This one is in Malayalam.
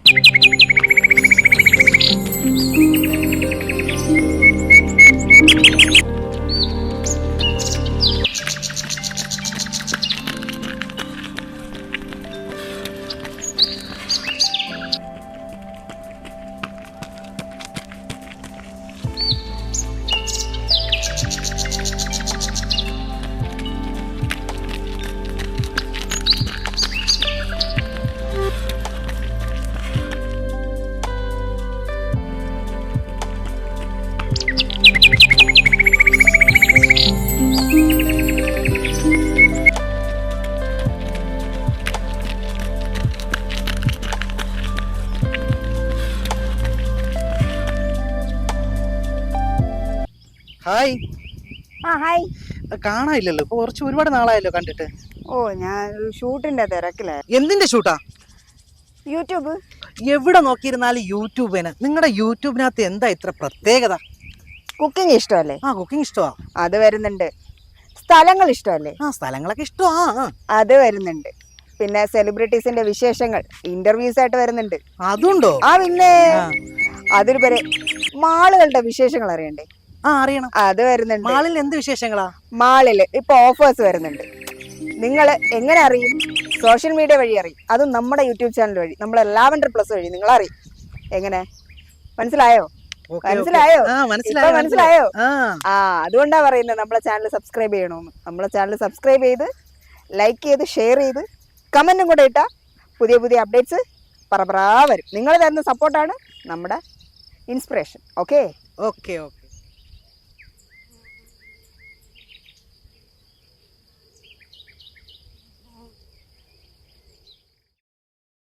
ഹായ്. ഹായ്. കാണാനില്ലല്ലോ, ഇപ്പൊ ഒരുപാട് നാളായല്ലോ കണ്ടിട്ട്. ഞാൻ ഷൂട്ടിന്റെ തിരക്കിലായി. എന്തിന്റെ ഷൂട്ടാ? യൂട്യൂബ്. എവിടെ നോക്കിയിരുന്നാലും യൂട്യൂബിന്. നിങ്ങളുടെ യൂട്യൂബിനകത്ത് എന്താ ഇത്ര പ്രത്യേകത? കുക്കിംഗ് ഇഷ്ടമല്ലേ? കുക്കിംഗ് ഇഷ്ടമാ. അത് വരുന്നുണ്ട്. സ്ഥലങ്ങൾ ഇഷ്ടമല്ലേ? സ്ഥലങ്ങളൊക്കെ ഇഷ്ടമാ. അത് വരുന്നുണ്ട്. പിന്നെ സെലിബ്രിറ്റീസിന്റെ വിശേഷങ്ങൾ ഇന്റർവ്യൂസ് ആയിട്ട് വരുന്നുണ്ട്. അതുണ്ടോ? പിന്നെ അതിന് പേര് മാളുകളുടെ വിശേഷങ്ങൾ അറിയണ്ടേ? അറിയണം. അത് വരുന്നുണ്ട്. മാളിൽ എന്ത് വിശേഷങ്ങളാ? മാളില് ഇപ്പൊ ഓഫേഴ്സ് വരുന്നുണ്ട്. നിങ്ങൾ എങ്ങനെ അറിയും? സോഷ്യൽ മീഡിയ വഴി അറിയും. അതും നമ്മുടെ യൂട്യൂബ് ചാനൽ വഴി, നമ്മളെ ലാവൻഡർ പ്ലസ് വഴി നിങ്ങൾ അറിയും. എങ്ങനെ? മനസ്സിലായോ? മനസ്സിലായോ? അതുകൊണ്ടാ പറയുന്നത് നമ്മളെ ചാനൽ സബ്സ്ക്രൈബ് ചെയ്യണമെന്ന്. നമ്മളെ ചാനൽ സബ്സ്ക്രൈബ് ചെയ്ത് ലൈക്ക് ചെയ്ത് ഷെയർ ചെയ്ത് കമന്റും കൂടെ ഇട്ടാ പുതിയ പുതിയ അപ്ഡേറ്റ്സ് പറ വരും. നിങ്ങൾ തരുന്ന സപ്പോർട്ടാണ് നമ്മുടെ ഇൻസ്പിറേഷൻ. ഓക്കെ.